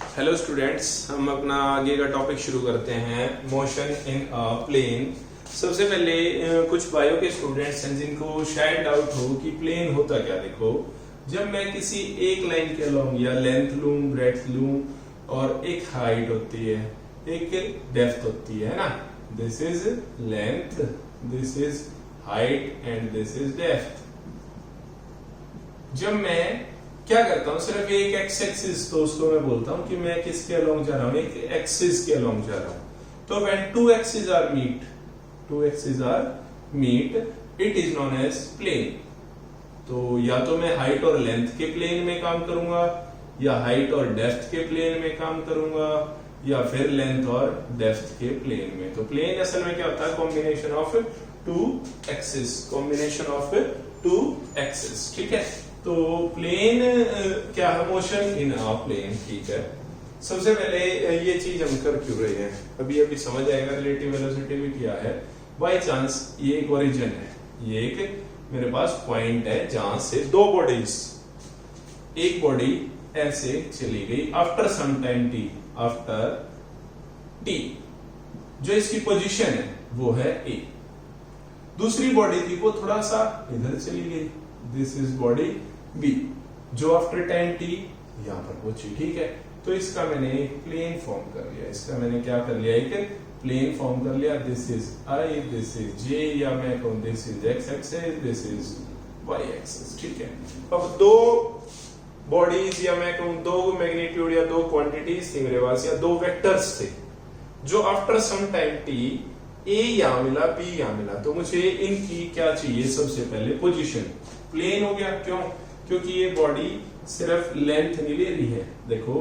Hello students, हम अपना आगे का टॉपिक शुरू करते हैं मोशन इन अ प्लेन। सबसे पहले कुछ बायो के स्टूडेंट्स हैं जिनको शायद डाउट हो कि प्लेन होता क्या। देखो, जब मैं किसी एक लाइन के अलोंग या लेंथ लूं, ब्रेड्थ लूं और एक हाइट होती है, एक डेप्थ होती है ना, this is length, this is height and this is depth. जब मैं क्या करता हूं, सिर्फ एक एक्स एक्सिस, तो उसको मैं बोलता हूं कि मैं किसके अलोंग जा रहा हूं, एक एक्सिस के अलोंग जा रहा हूं। तो when two axis are meet it is known as plane. तो या तो मैं हाइट और लेंथ के प्लेन में काम करूंगा, या हाइट और डेप्थ के प्लेन में काम करूंगा, या फिर लेंथ और डेप्थ के प्लेन में। तो प्लेन असल में क्या होता है, कॉम्बिनेशन ऑफ टू एक्सिस, ठीक है। तो प्लेन क्या है, मोशन इन अ प्लेन, ठीक है। सबसे पहले ये चीज हम कर क्यों रहे हैं, अभी अभी समझ आएगा। रिलेटिव वेलोसिटी भी क्या है, बाय चांस ये एक ओरिजिन है, ये एक मेरे पास पॉइंट है जहां से दो बॉडीज, एक बॉडी ऐसे चली गई after some time t, after t, जो इसकी पोजीशन है वो है ए। दूसरी बॉडी थी वो थोड़ा सा इधर चली गई, दिस इज बॉडी बी, जो आफ्टर टाइम टी यहां पर पहुंची, ठीक है। तो इसका मैंने एक प्लेन फॉर्म कर लिया, इसका मैंने क्या कर लिया, एक प्लेन फॉर्म कर लिया। This is I, this is J, या मैं कहूं this is X axis, this is Y axis, ठीक है। अब दो बॉडीज, या मैं कहूं दो मैग्नीट्यूड या दो क्वांटिटीज थी मेरे पास, या दो वेक्टर्स थे, जो after some time t a यहां मिला, बी यहां मिला। तो मुझे इनकी क्या चाहिए, सबसे पहले पोजीशन। प्लेन हो गया, क्यों? क्योंकि ये बॉडी सिर्फ लेंथ नहीं ले रही है, देखो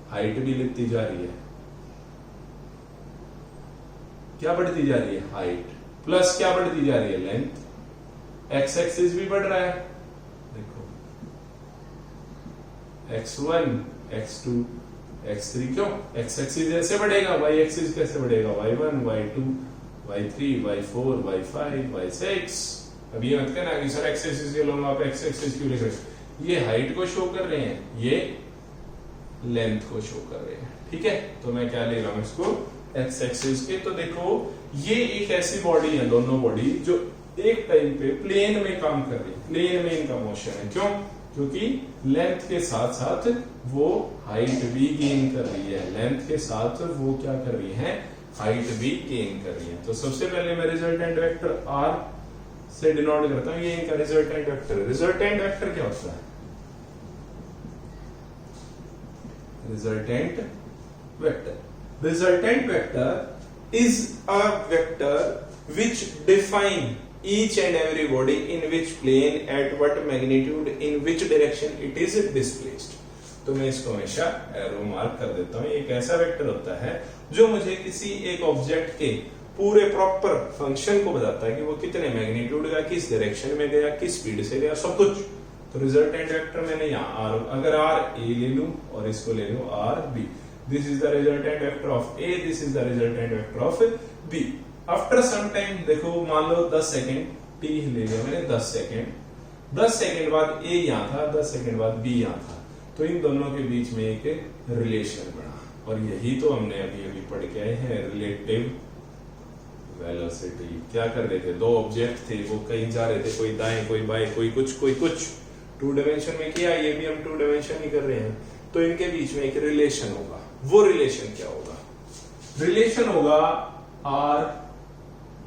हाइट भी लेती जा रही है, क्या बढ़ती जा रही है, हाइट, प्लस क्या बढ़ती जा रही है, लेंथ। एक्स एक्सिस भी बढ़ रहा है, देखो x1, x2, x3, क्यों? एक्स एक्सिस ऐसे बढ़ेगा, y एक्सिस कैसे बढ़ेगा, y1, y2, y3, y4, y5, y6। अब ये मत कहना कि सर एक्स एक्सिस के लोग आप एक्स एक्सिस क्यों लिख रहे हैं, ये हाइट को शो कर रहे हैं, ये लेंथ को शो कर रहे हैं, ठीक है। तो मैं क्या ले रहा हूं इसको, एक्स एक्सिस के। तो देखो ये एक ऐसी बॉडी है, दोनों बॉडी जो एक टाइम पे प्लेन में काम कर रही है, प्लेन में इनका मोशन है, क्यों? क्योंकि लेंथ के साथ साथ वो हाइट भी गेन कर रही है, लेंथ के साथ वो क्या कर रही है, हाइट भी गेन कर रही है। तो सबसे पहले मैं रिजल्टेंट वेक्टर आर से डिनोट करता हूं, ये इनका रिजल्टेंट वेक्टर है। रिजल्टेंट वेक्टर क्या होता है, resultant vector is a vector which define each and every body in which plane at what magnitude in which direction it is displaced। तो मैं इसको हमेशा एरो मार्क कर देता हूं। एक ऐसा वेक्टर होता है जो मुझे किसी एक ऑब्जेक्ट के पूरे प्रॉपर फंक्शन को बताता है कि वो कितने मैग्नीट्यूड का, किस डायरेक्शन में गया, किस स्पीड से गया, सब कुछ। तो रिजल्टेंट वेक्टर मैंने यहाँ आर, अगर आर ए ले लूं और इसको ले लूं r b, this is the resultant vector of a, this is the resultant vector of b. After some time देखो, मान लो 10 सेकेंड टी ले लिया मैंने, 10 सेकेंड, 10 सेकेंड बाद ए यहां था, 10 सेकेंड बाद बी यहां था, तो इन दोनों के बीच में एक रिलेशन बना। और यही तो हमने अभी अभी पढ़ के आए हैं, रिलेटिव वेलोसिटी। क्या कर रहे थे, दो ऑब्जेक्ट थे, वो कहीं जा रहे थे, कोई दाएं कोई बाएं, कोई कुछ टू डायमेंशन में किया, ये भी हम टू डायमेंशन ही कर रहे हैं। तो इनके बीच में एक रिलेशन होगा, वो रिलेशन क्या होगा, रिलेशन होगा आर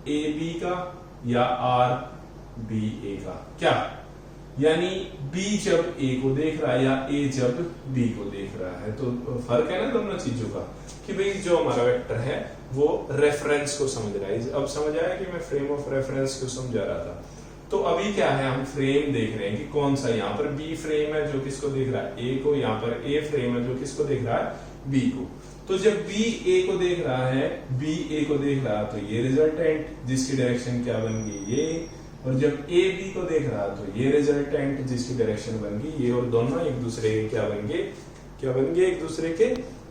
ए बी का या आर बी ए का। क्या यानी बी जब ए को देख रहा है या ए जब बी को देख रहा है, तो फर्क है ना दोनों चीजों का, कि भाई जो हमारा वेक्टर है वो रेफरेंस को समझ रहा है। अब समझ आया कि मैं फ्रेम ऑफ रेफरेंस को समझा रहा था। तो अभी क्या है, हम फ्रेम देख रहे हैं कि कौन सा, यहाँ पर बी फ्रेम है जो किसको देख रहा है, ए को, यहाँ पर ए फ्रेम है जो किसको देख रहा है, बी को। तो जब बी ए को देख रहा है, बी ए को देख रहा है, तो ये रिजल्टेंट जिसकी डायरेक्शन क्या बन गई, ये। और जब ए बी को देख रहा है तो ये रिजल्टेंट जिसकी डायरेक्शन बन गई ये। और दोनों एक दूसरे के क्या बन गए, एक दूसरे के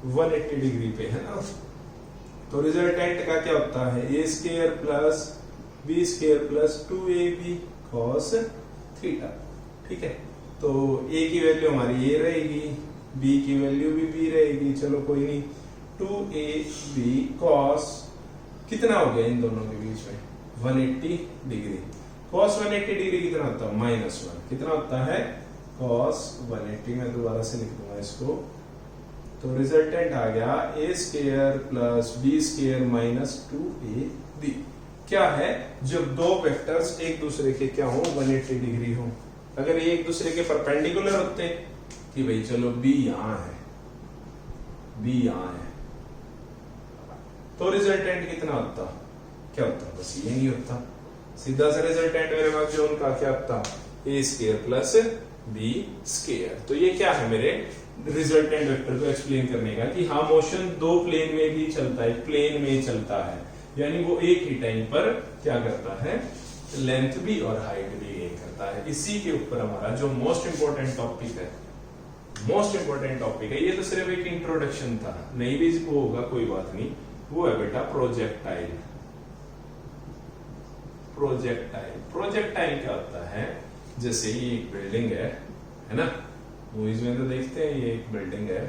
180 डिग्री पे, है ना। तो रिजल्टेंट का क्या होता है, A square plus B square plus 2ab cos theta, ठीक है। तो ए की वैल्यू हमारी ये रहेगी, बी की वैल्यू भी बी रहेगी, चलो कोई नहीं, 2ab cos कितना हो गया इन दोनों के बीच में 180 डिग्री। cos 180 डिग्री कितना होता है -1, कितना होता है cos 180, मैं दोबारा से लिख दूंगा इसको, तो रिजल्टेंट आ गया a square plus b square minus 2ab। क्या है, जब दो वेक्टर्स एक दूसरे के क्या हो 180 डिग्री हो, अगर ये एक दूसरे के परपेंडिकुलर होते कि भाई चलो b यहां है, b यहां है, तो रिजल्टेंट कितना होता, क्या होता, बस ये नहीं होता, सीधा सा रिजल्टेंट मेरे पास जो उनका क्या होता a square plus b square. तो ये क्या है मेरे रिजल्टेंट वेक्टर को एक्सप्लेन करने का कि हाँ मोशन दो प्लेन में भी चलता है, प्लेन में चलता है, यानी वो एक ही टाइम पर क्या करता है, लेंथ भी और हाइट भी गेन करता है। इसी के ऊपर हमारा जो मोस्ट इंपोर्टेंट टॉपिक है, मोस्ट इंपोर्टेंट टॉपिक है, ये तो सिर्फ एक इंट्रोडक्शन था, नहीं भी वो होगा कोई बात नहीं, वो है बेटा प्रोजेक्टाइल। प्रोजेक्टाइल, प्रोजेक्टाइल क्या होता है, जैसे ये एक बिल्डिंग है ना, मूवीज में तो देखते हैं, ये एक बिल्डिंग है,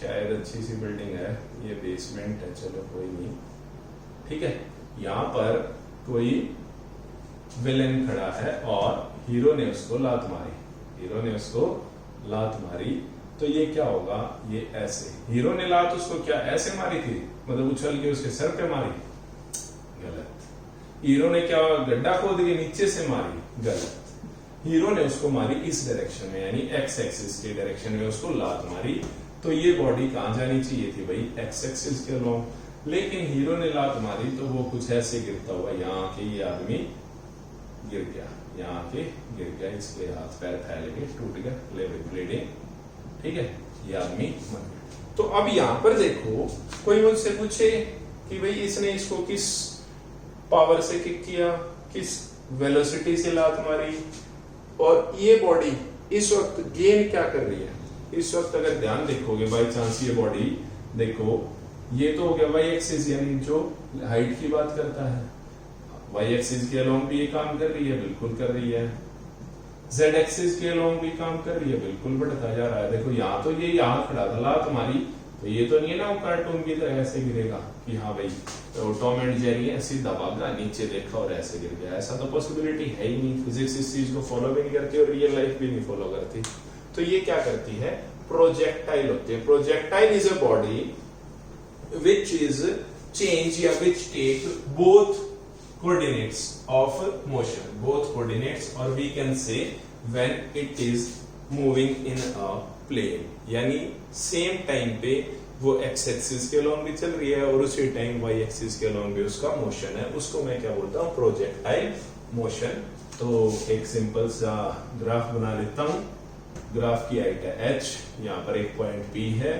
शायद अच्छी सी बिल्डिंग है, ये बेसमेंट है, चलो कोई नहीं, ठीक है, यहां पर कोई विलेन खड़ा है और हीरो ने उसको लात मारी, हीरो ने उसको लात मारी, तो ये क्या होगा, ये ऐसे, हीरो ने लात उसको क्या ऐसे मारी थी, मतलब उछल के उसके सर पे मारी, गलत। हीरो ने क्या गड्ढा खोद के नीचे से मारी, गलत। हीरो ने उसको मारी इस डायरेक्शन में, यानी एक्स एक्सिस के डायरेक्शन में उसको लात मारी, तो ये बॉडी कहां जानी चाहिए थी भाई, एक्स एक्सिस के अलोंग, लेकिन हीरो ने लात मारी तो वो कुछ ऐसे गिरता हुआ यहाँ के ये आदमी गिर गया, यहाँ के गिर गया, इसके हाथ पैर फैल गए, टूट गया, ब्लीडिंग, ठीक है, ये आदमी मर गया। तो अब यहाँ पर देखो, कोई मुझसे पूछे कि भाई इसने इसको किस पावर से किक किया, किस वेलोसिटी से लात मारी, और ये बॉडी इस वक्त गेन क्या कर रही है, इस वक्त अगर ध्यान देखोगे बाई चांस ये बॉडी देखो, ये तो हो गया वाई एक्सिस, यानी जो हाइट की बात करता है, वाई एक्सिस के अलोंग भी ये काम कर रही है, बिल्कुल कर रही है, जेड एक्सिस के अलोंग भी काम कर रही है, बिल्कुल बढ़ता जा रहा है। देखो यहाँ तो ये यहाँ खड़ा था, लात मारी, तो ये तो नहीं है ना वो कार्टून की तरह ऐसे गिरेगा कि हाँ भाई तो टॉम एंड जेरी है, सीधा भागा, नीचे देखा और ऐसे गिर गया, ऐसा तो पॉसिबिलिटी है ही नहीं, फिजिक्स इस चीज को फॉलो भी नहीं करती और रियल लाइफ भी नहीं फॉलो करती। तो ये क्या करती है, प्रोजेक्टाइल होती है। Projectile is a body which is change या which take both coordinates of motion, both coordinates, or we can say when it is moving in a plane, यानी सेम टाइम पे वो एक्स एक्सिस के along भी चल रही है और उसी टाइम वाई एक्सिस के अलोंग भी उसका मोशन है, उसको मैं क्या बोलता हूँ, प्रोजेक्टाइल मोशन। तो एक सिंपल सा ग्राफ बना लेता हूँ, ग्राफ की हाइट है h, यहाँ पर एक पॉइंट P है,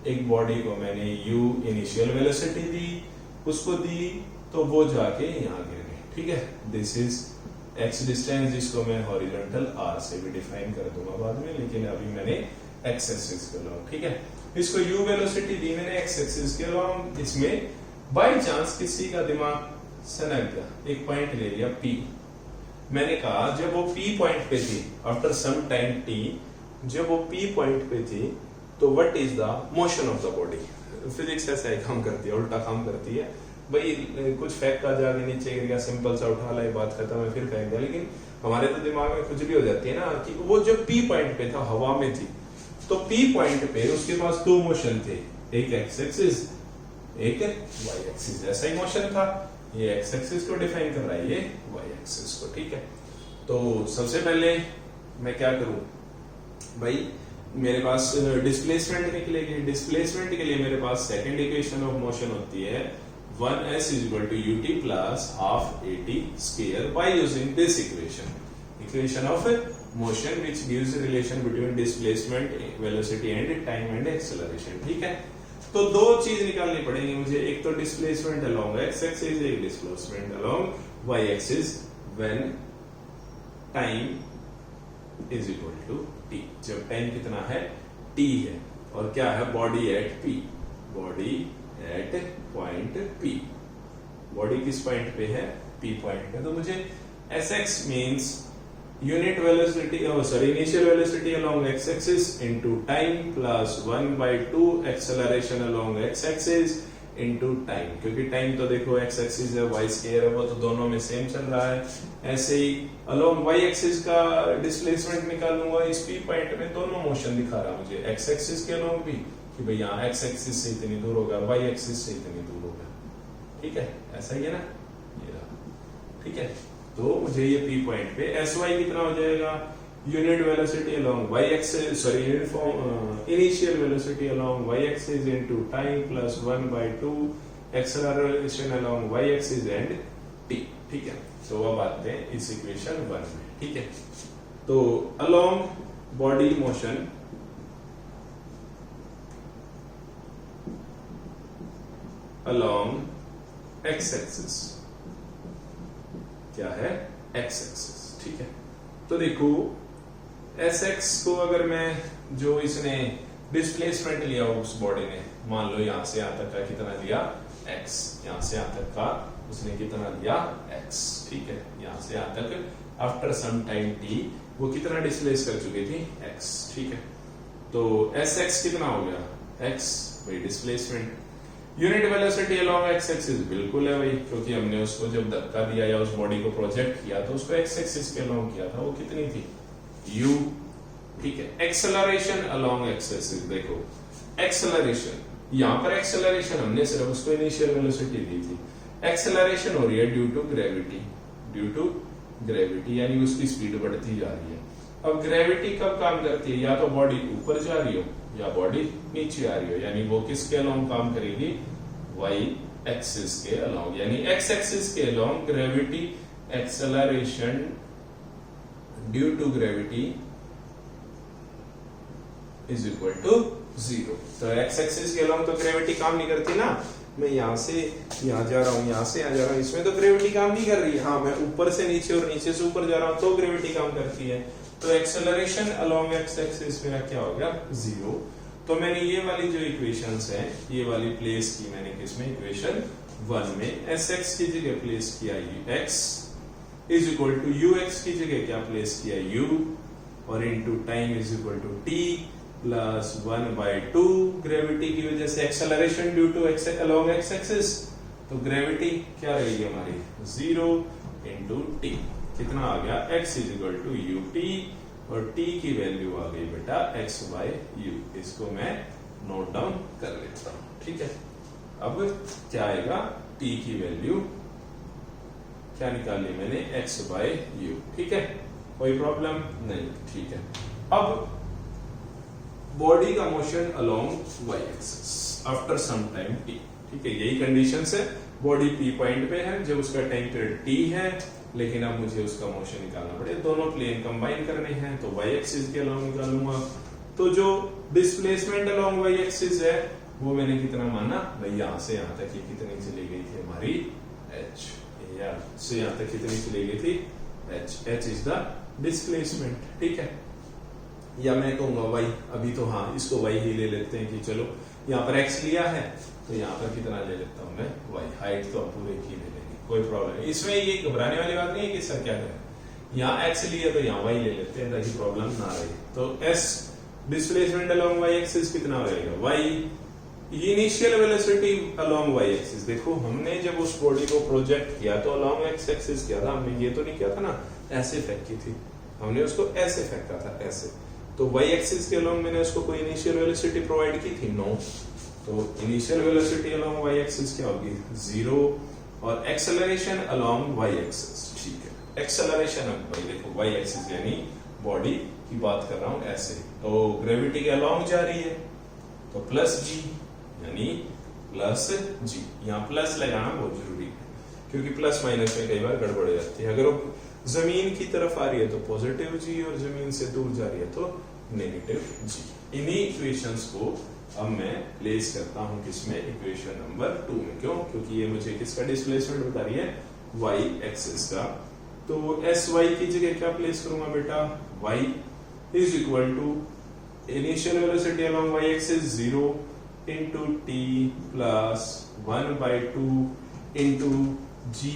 एक बॉडी को मैंने u इनिशियल वेलोसिटी दी, उसको दी तो वो जाके यहाँ गिर गई, ठीक है, दिस इज x डिस्टेंस, जिसको मैं हॉरिजॉन्टल r से भी डिफाइन कर दूंगा बाद में, लेकिन अभी मैंने x एक्सिस के अलोंग, ठीक है, इसको u वेलोसिटी दी मैंने x एक्सिस के अलोंग, इसमें बाय चांस किसी का दिमाग सनक गया, एक पॉइंट ले लिया P, मैंने कहा जब वो P पॉइंट पे थी, आफ्टर सम टाइम t, जब वो P पॉइंट पे थी, तो what is the motion of the body. Physics ऐसा ही काम करती है, उल्टा काम करती है भाई, कुछ फेंक का जाके नीचे गिर गया, सिंपल सा उठा लाई, बात खत्म है, फिर फेंक दिया, लेकिन हमारे तो दिमाग में कुछ भी हो जाती है ना कि वो जब P पॉइंट पे था, हवा में थी, तो P पॉइंट पे उसके पास दो मोशन थे, एक एक्स एक्सिस, एक वाई एक्सिस, ऐसा ही मोशन था, ये एक्स एक्सिस को डिफाइन कर रहा है, ये वाई एक्सिस को, ठीक है। तो सबसे पहले मैं क्या करूं भाई, मेरे पास डिस्प्लेसमेंट निकलेगी, डिस्प्लेसमेंट के लिए मेरे पास सेकंड इक्वेशन ऑफ मोशन होती है 1s = ut plus half at square by using this equation of motion which gives relation between displacement, velocity and time and acceleration, ठीक है। तो दो चीज निकालनी पड़ेगी मुझे, एक तो डिस्प्लेसमेंट अलोंग x एक्सिस, एक displacement along y axis when time is equal to t, जब टाइम कितना है t है, और क्या है, body at p, body at point P, body किस पॉइंट पे है, P पॉइंट पे, तो मुझे Sx means unit velocity, initial velocity along x-axis into time plus 1/2 acceleration along x-axis into time, क्योंकि टाइम तो देखो x एक्सिस है, y स्क्वायर है, वो तो दोनों में सेम चल रहा है। ऐसे ही along y एक्सिस का डिस्प्लेसमेंट निकालूंगा, इस p पॉइंट में दोनों मोशन दिखा रहा है मुझे, x एक्सिस के along भी कि भाई यहाँ x एक्सिस से इतनी दूर होगा, y एक्सिस से इतनी दूर होगा, ठीक है, ऐसा ही है ना, ये रहा, ठीक है। तो मुझे ये p पॉइंट पे sy कितना हो जाएगा, unit velocity along y axis, sorry initial velocity along y axis into time plus 1/2 acceleration along y axis and t, ठीक है। तो अब आते हैं इस इक्वेशन 1 में, ठीक है। तो along body motion along x axis, क्या है, x एक्सिस, ठीक है। तो देखो Sx को अगर मैं, जो इसने डिस्प्लेसमेंट लिया उस बॉडी ने, मान लो यहां से यहां तक का कितना लिया x, यहां से यहां तक का उसने कितना लिया x, ठीक है, यहां से यहां तक आफ्टर सम टाइम t वो कितना डिस्प्लेस कर चुकी थी x, ठीक है। तो Sx कितना हो गया, x वही displacement. Unit velocity along x axis बिल्कुल है वही, क्योंकि हमने उसको जब धक्का दिया या उस बॉडी को प्रोजेक्ट किया तो उसको x एक्सिस के अलोंग किया था, वो कितनी थी, u, ठीक है। एक्सेलरेशन अलोंग x एक्सिस, देखो एक्सेलरेशन, यहां पर एक्सेलरेशन हमने सिर्फ उसको इनिशियल वेलोसिटी दी थी, एक्सेलरेशन हो रही है due to gravity, due to gravity, यानी उसकी स्पीड बढ़ती जा रही है। अब ग्रेविटी कब काम करती है, या तो बॉडी ऊपर जा रही हो या बॉडी नीचे आ रही हो, यानी वो किसके अलोंग काम करेगी, y एक्सिस के अलोंग, यानी x एक्सिस के along gravity acceleration due to gravity is equal to 0। तो x एक्सिस के अलोंग तो ग्रेविटी काम नहीं करती ना, मैं यहां से यहां जा रहा हूं, यहां से यहां जा रहा हूं, इसमें तो ग्रेविटी काम नहीं कर रही है। हाँ, मैं ऊपर से नीचे और नीचे से ऊपर जा रहा हूं तो ग्रेविटी काम करती है। तो एक्सेलरेशन अलोंग x एक्सिस मेरा क्या हो गया, 0। तो मैंने ये वाली जो इक्वेशंस हैं, ये वाली प्लेस की मैंने किसमें, इक्वेशन 1 में, Sx की जगह प्लेस किया x is equal to ux की जगह क्या प्लेस किया, u, और into time is equal to t plus 1/2 gravity की वजह से acceleration due to along x axis, तो ग्रेविटी क्या रहेगी हमारी, 0 इनटू t, कितना आ गया, x is equal to ut, और t की वैल्यू आ गई बेटा x/u। इसको मैं नोट डाउन कर लेता हूं, ठीक है। अब क्या आएगा, t की वैल्यू क्या निकाली मैंने, x/u, ठीक है, कोई प्रॉब्लम नहीं, ठीक है। अब बॉडी का motion along y axis after some time t, ठीक है, यही कंडीशंस है। बॉडी p पॉइंट पे है, जब उसका टाइम पीरियड t है, लेकिन अब मुझे उसका मोशन निकालना पड़े, दोनों प्लेन कंबाइन करने हैं, तो y एक्सिस के अलोंग निकालूंगा। तो जो डिस्प्लेसमेंट अलोंग y एक्सिस है वो मैंने कितना माना भाई, यहां से यहां तक कितनी चली गई थी हमारी h, या से यहां तक कितनी चली गई थी h इज द डिस्प्लेसमेंट, ठीक है। या मैं कहूंगा y, अभी तो हाँ इसको y ही ले लेते हैं कि चलो यहाँ पर x लिया है तो यहाँ पर कितना ले लेता हूं मैं y, हाइट तो हम पूरे की ले लेंगे, कोई प्रॉब्लम नहीं इसमें। ये घबराने वाली बात नहीं है कि सर क्या करें, यहाँ x लिया तो यहाँ y ले लेते हैं ताकि प्रॉब्लम ना रहे। तो s displacement along y axis कितना रहेगा, y initial velocity along y axis. देखो हमने जब उस बॉडी को प्रोजेक्ट किया तो अलोंग x एक्सिस किया था, हमने ये तो नहीं किया था ना ऐसे फेंकी थी, हमने उसको ऐसे फेंका था ऐसे। तो y एक्सिस के अलोंग मैंने उसको कोई इनिशियल वेलोसिटी प्रोवाइड की थी, नो। तो initial velocity along y axis क्या होगी, 0, और एक्सेलरेशन अलोंग y एक्सिस, ठीक है। एक्सेलरेशन अब भाई देखो y एक्सिस यानी बॉडी की बात कर रहा हूं ऐसे, तो ग्रेविटी के अलोंग जा रही है तो प्लस g, यानी प्लस g। यहाँ प्लस लगाना बहुत जरूरी है क्योंकि प्लस माइनस में कई बार गड़बड़ हो जाती है। अगर वो जमीन की तरफ आ रही है तो पॉजिटिव जी, और जमीन से दूर जा रही है तो नेगेटिव जी। इन्हीं इक्वेशंस को अब मैं प्लेस करता हूं किसमें, इक्वेशन नंबर 2 में। क्यों, क्योंकि ये मुझे किसका डिस्प्लेसमेंट बता रही है, y एक्सिस का। तो sy की जगह क्या प्लेस करूंगा बेटा, y is equal to initial velocity along y axis 0 into t plus 1/2 into g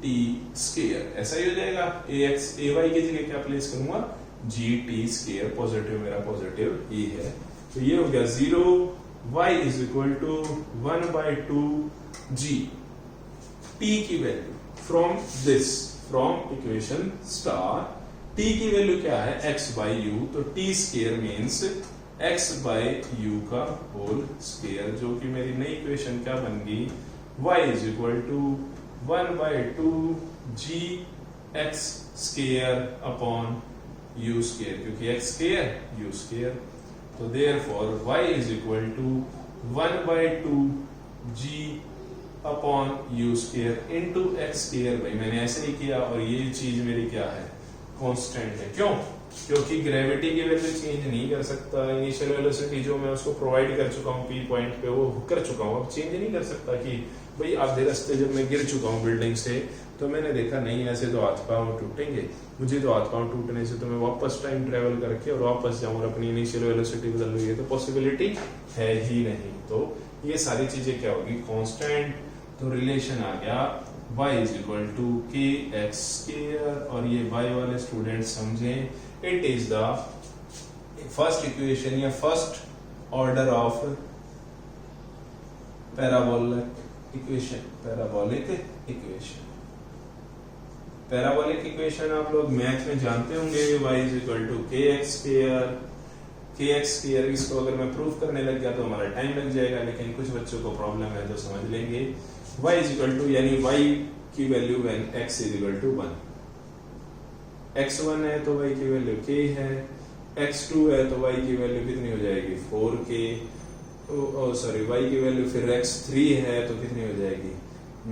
t square, ऐसा ही हो जाएगा। ax ay की जगह क्या प्लेस करूंगा, जी टी स्क्वायर, पॉजिटिव मेरा पॉजिटिव ही है, तो ये हो गया 0 y is equal to 1/2 g t की value from this, from equation star, t की वैल्यू क्या है x/u, तो t स्क्वायर मींस x/u का होल स्क्वायर, जो कि मेरी नई इक्वेशन क्या बन गई, y is equal to 1/2 g x square upon u square, क्योंकि x स्क्वायर u स्क्वायर, तो therefore y is equal to 1/2 g upon u square into x square. भाई मैंने ऐसे ही किया और ये चीज मेरी क्या है, कांस्टेंट है। क्यों? क्योंकि ग्रेविटी की वैल्यू चेंज नहीं कर सकता, इनिशियल वेलोसिटी जो मैं उसको प्रोवाइड कर चुका हूँ पी पॉइंट पे वो कर चुका हूँ, अब चेंज नहीं कर सकता कि भाई आधे रास्ते जब मैं गिर चुका हूँ बिल्डिंग से तो मैंने देखा नहीं ऐसे तो हाथ पांव टूटेंगे, मुझे तो हाथ पांव टूटने से तो मैं वापस टाइम ट्रेवल करके और वापस जाऊँ और अपनी इनिशियल वेलोसिटी बदल लूँ, ये तो पॉसिबिलिटी है ही नहीं। तो ये सारी चीजें क्या होगी, कांस्टेंट, तो रिलेशन आ गया y is equal to k x square, और ये y वाले स्टूडेंट समझें, it is the first equation या first order of parabolic equation, parabolic equation. Parabolic equation आप लोग मैथ में जानते होंगे, y is equal to k x square, k x square, इसको अगर मैं प्रूव करने लग गया तो हमारा टाइम लग जाएगा, लेकिन कुछ बच्चों को प्रॉब्लम है तो समझ लेंगे। y इज इक्वल टू यानी y की value when x is equal to 1, x1 है तो y की वैल्यू k है, x2 है तो y की वैल्यू कितनी हो जाएगी 4k, सॉरी y की वैल्यू फिर x3 है तो कितनी हो जाएगी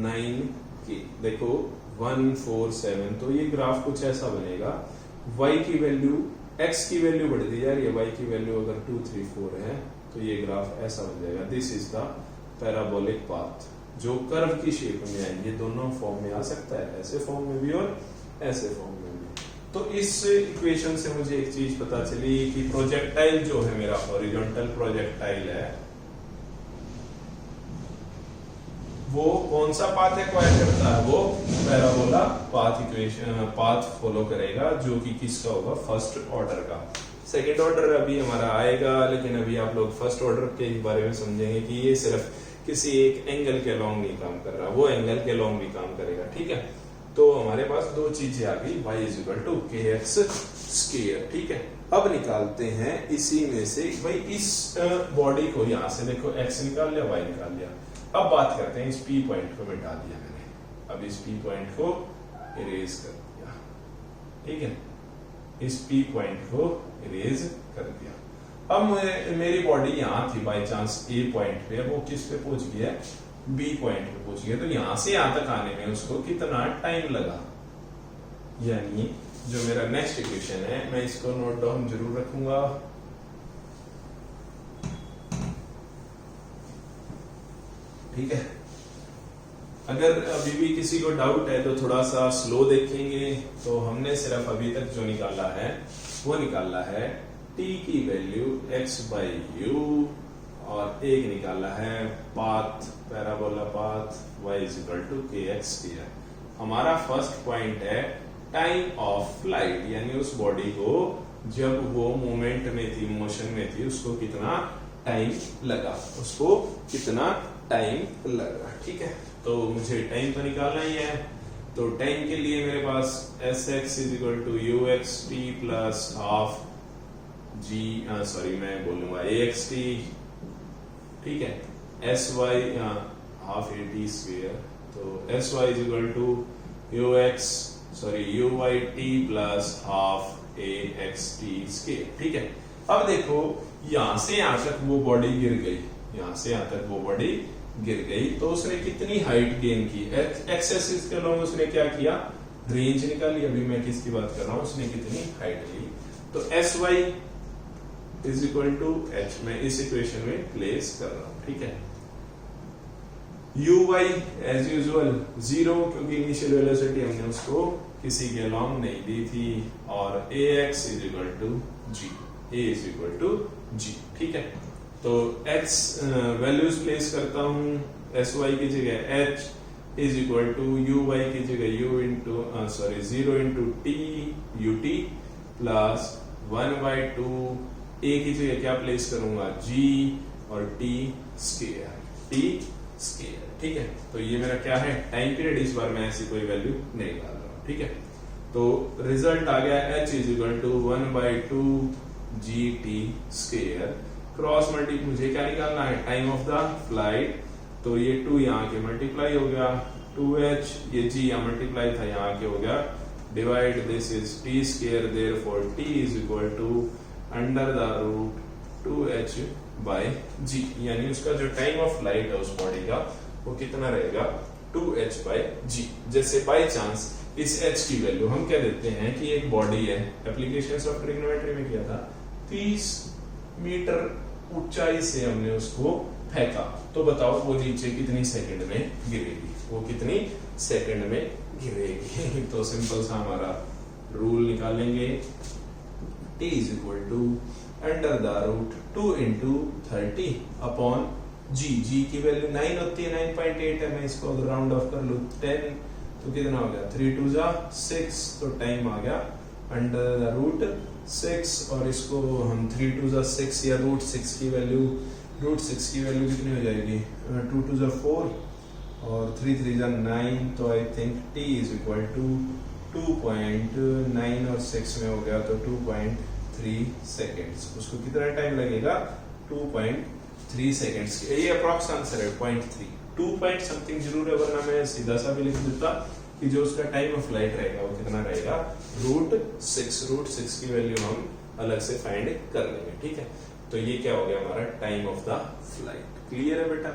9k। देखो 1 4 7, तो ये ग्राफ कुछ ऐसा बनेगा, y की वैल्यू x की वैल्यू बढ़ती जा रही है, y की वैल्यू अगर 2 3 4 है तो ये ग्राफ ऐसा बन जाएगा। This is the parabolic path, जो कर्व की शेप में है, ये दोनों फॉर्म में आ सकता है, ऐसे फॉर्म में भी और ऐसे फॉर्म में भी। तो इस इक्वेशन से मुझे एक चीज पता चली कि प्रोजेक्टाइल जो है मेरा हॉरिजॉन्टल प्रोजेक्टाइल है, वो कौन सा पाथ एक्वायर करता है, वो parabola path equation path follow करेगा, जो कि किसका होगा, फर्स्ट ऑर्डर का। सेकेंड ऑर्डर अभी हमारा आएगा, लेकिन अभी आप लोग फर्स्ट ऑर्डर के बारे में समझेंगे कि ये सिर्फ किसी एक एंगल के अलोंग नहीं काम कर रहा, वो एंगल के अलोंग भी काम करेगा, ठीक है। तो हमारे पास दो चीजें आ गई, y is equal to k x square, ठीक है। अब निकालते हैं इसी में से, भाई इस बॉडी को यहां से देखो x निकाल लिया, y निकाल लिया। अब बात करते हैं इस P पॉइंट को मिटा दिया मैंने, अब इस P पॉइंट को इरेज कर दिया, ठीक है, इस P पॉइंट को इरेज कर दिया। अब मेरी बॉडी यहाँ थी बाय चांस A पॉइंट पे, वो किस पे पहुंच गया, B पॉइंट पे पहुंच गया, तो यहां से यहां तक आने में उसको कितना टाइम लगा, यानी जो मेरा नेक्स्ट इक्वेशन है मैं इसको नोट डाउन जरूर रखूंगा। ठीक है, अगर अभी भी किसी को डाउट है तो थोड़ा सा स्लो देखेंगे। तो हमने सिर्फ अभी तक जो निकाला है वो निकाला है t की वैल्यू x/u, और एक निकाला है path, parabola path y is equal to k x square. हमारा फर्स्ट पॉइंट है टाइम ऑफ फ्लाइट, यानी उस बॉडी को जब वो मूवमेंट में थी, मोशन में थी, उसको कितना टाइम लगा, उसको कितना टाइम लगा, ठीक है। तो मुझे टाइम तो निकालना ही है, तो टाइम के लिए मेरे पास sx is equal to ux t plus half g, sorry मैं बोलूंगा axt, ठीक है, sy half a t square, तो sy is equal to ux sorry uy t plus half axt square, ठीक है। अब देखो यहां से यहां तक वो बॉडी गिर गई, यहां से यहां तक वो बॉडी गिर गई, तो उसने कितनी हाइट गेन की, एक्स एक्सिस के अलोंग उसने क्या किया, रेंज निकाली। अभी मैं किसकी बात कर रहा हूं, उसने कितनी हाइट ली, तो sy is equal to h, मैं इस इक्वेशन में प्लेस कर रहा हूं, ठीक है। uy एज यूजुअल 0, क्योंकि इनिशियल वेलोसिटी हमने उसको किसी के अलोंग नहीं दी थी, और ax is equal to g, a is equal to g, ठीक है। तो x वैल्यूज प्लेस करता हूं, sy की जगह h, is equal to u y की जगह u into sorry 0 into t u t plus 1/2 a की जगह क्या प्लेस करूंगा जी और टी स्केयर ठीक है। तो ये मेरा क्या है टाइम पीरियड, इस बार मैं ऐसी कोई वैल्यू नहीं डाल रहा हूं, ठीक है। तो रिजल्ट आ गया h is equal to 1/2 g t square cross multi, मुझे क्या निकालना है टाइम ऑफ द फ्लाइट, तो ये 2 यहाँ के मल्टीप्लाई हो गया 2h, ये g यहाँ मल्टीप्लाई था यहाँ के हो गया divide, this is t square, therefore t is equal to under the root 2h by g, यानी उसका जो टाइम ऑफ फ्लाइट है उस बॉडी का वो कितना रहेगा 2h बाय g। जैसे बाय चांस इस h की वैल्यू हम क्या देते हैं कि एक बॉडी है, एप्लीकेशंस ऑफ ट्रिग्नोमेट्री में किया था, 30 मीटर ऊंचाई से हमने उसको फेंका, तो बताओ वो नीचे कितनी सेकंड में गिरेगी, वो कितनी सेकंड में गिरेगी। तो सिंपल सा हमारा रूल निकालेंगे, t is equal to under the root 2 into 30 upon g की वैल्यू 9 होती है, 9.8 है, मैं इसको अगर राउंड ऑफ कर लूं 10 तो कितना हो गया 3 2 6, तो टाइम आ गया अंडर द रूट 6, और इसको हम 3 2 6 या रूट 6 की वैल्यू कितनी हो जाएगी 2 2 4 और 3 3 9, तो I think t is equal to 2.9 और 6 में हो गया तो 2.3 सेकेंड्स। उसको कितना टाइम लगेगा 2.3 सेकेंड्स, ये अप्रॉक्स आंसर है 0.3, 2 पॉइंट समथिंग जरूर है, वरना मैं सीधा सा भी लिख देता कि जो उसका टाइम ऑफ फ्लाइट रहेगा वो कितना रहेगा रूट 6 की वैल्यू हम अलग से फाइंड कर लेंगे, ठीक है। तो ये क्या हो गया हमारा time of the flight. Clear है बेटा।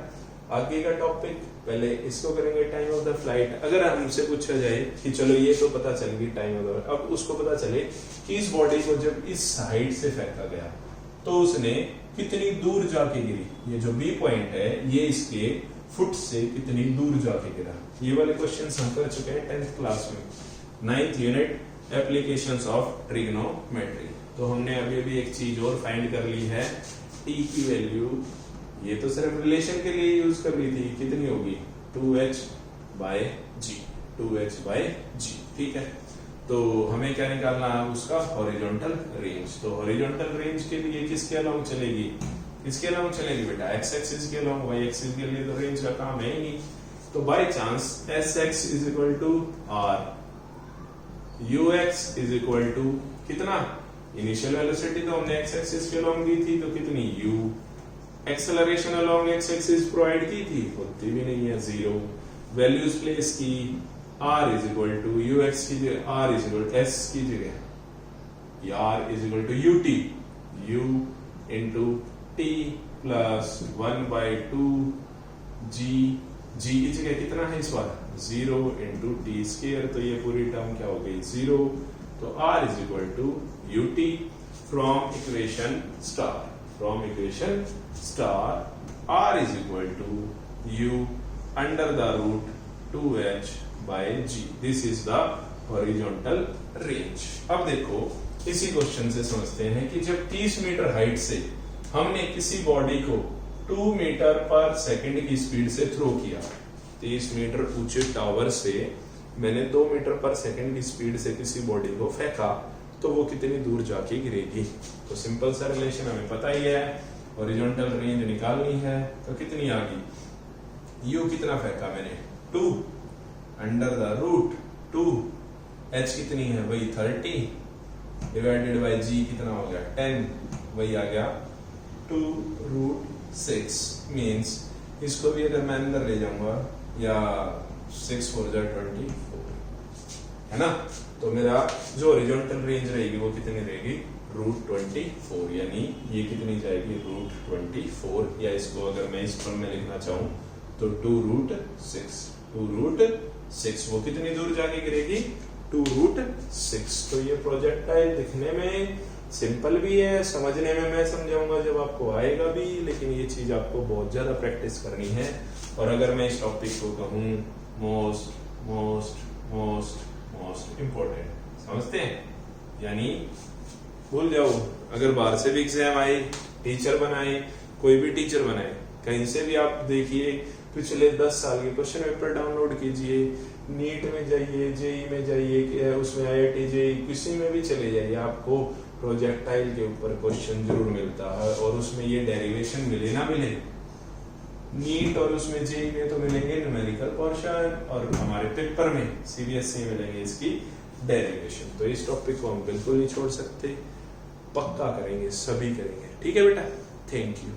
आगे का टॉपिक पहले इसको करेंगे टाइम ऑफ द फ्लाइट। अगर हमसे पूछा जाए कि चलो ये तो पता चल गई टाइम ऑफ द, अब उसको पता चले कि इस बॉडी को जब इस साइड से फेंका गया तो उसने कितनी दूर जाके गिरी, ये जो बी पॉइंट है ये इसके फुट से कितनी दूर जाके गिरा, ये वाले क्वेश्चंस हम कर चुके हैं 10th क्लास में, 9th unit applications of trigonometry. तो हमने अभी एक चीज और फाइंड कर ली है, t की वैल्यू, ये तो सिर्फ रिलेशन के लिए यूज कर ली थी, कितनी होगी 2h बाय g, ठीक है। तो हमें क्या निकालना है उसका हॉरिजॉन्टल रेंज। तो हॉरिजॉन्टल रेंज के लिए किसके अलोंग चलेगी, किसके अलोंग चलेगी बेटा x एक्सिस के अलोंग, y एक्सिस के लिए तो रेंज का काम है ही नहीं। तो by chance sx is equal to r, ux is equal to कितना, इनिशियल वेलोसिटी तो हमने x एक्सिस के अलोंग दी थी तो कितनी u, acceleration along x axis provide की थी, होती भी नहीं है 0, वैल्यूज प्लेस की, r is equal to ux की जगह r is equal to s की जगह r is equal to ut, u into t plus 1/2 g की जगह कितना है इस बार 0 इंटू टी स्केयर, तो ये पूरी टर्म क्या हो गई 0। तो r is equal to ut from equation star r is equal to u under the root 2h by g, this is the horizontal range. अब देखो इसी क्वेश्चन से समझते हैं कि जब 30 मीटर हाइट से हमने किसी बॉडी को 2 मीटर पर सेकंड की स्पीड से थ्रो किया, 30 मीटर ऊंचे टावर से मैंने 2 मीटर पर सेकंड की स्पीड से किसी बॉडी को फेंका, तो वो कितनी दूर जाके गिरेगी। तो सिंपल सा रिलेशन हमें पता ही है, हॉरिजॉन्टल रेंज निकालनी है, तो कितनी आ गई, u कितना फेंका मैंने 2 अंडर द रूट 2, h कितनी है वही 30 डिवाइडेड बाय g कितना हो गया 10, वही आ गया 2 रूट 6, मीन्स इसको भी अगर मैं अंदर ले जाऊंगा या 6 4 जा 24 है ना, तो मेरा जो हॉरिजॉन्टल रेंज रहेगी वो कितनी रहेगी रूट 24, यानी ये कितनी जाएगी रूट 24, या इसको अगर मैं इस फॉर्म में लिखना चाहूं तो 2 रूट 6, वो कितनी दूर जाके गिरेगी 2 रूट 6। तो ये प्रोजेक्टाइल दिखने में सिंपल भी है, समझने में मैं समझाऊंगा जब आपको आएगा भी, लेकिन ये चीज आपको बहुत ज्यादा प्रैक्टिस करनी है। और अगर मैं इस टॉपिक को कहूँ मोस्ट इम्पोर्टेंट, समझते हैं, यानी भूल जाओ, अगर बाहर से भी एग्जाम आए, टीचर बनाए, कोई भी टीचर बनाए, कहीं से भी आप देखिए पिछले 10 साल के क्वेश्चन पेपर डाउनलोड कीजिए, नीट में जाइए, जेई में जाइए, उसमें IIT जेई किसी में भी चले जाइए, आपको प्रोजेक्टाइल के ऊपर क्वेश्चन जरूर मिलता है और उसमें ये डेरिवेशन मिले ना मिले, नीट और उसमें जेई में तो मिलेंगे न्यूमेरिकल पोर्शन और हमारे पेपर में CBSE में मिलेंगे इसकी डेरिवेशन। तो इस टॉपिक को हम बिल्कुल नहीं छोड़ सकते, पक्का करेंगे, सभी करेंगे। ठीक है बेटा, थैंक यू।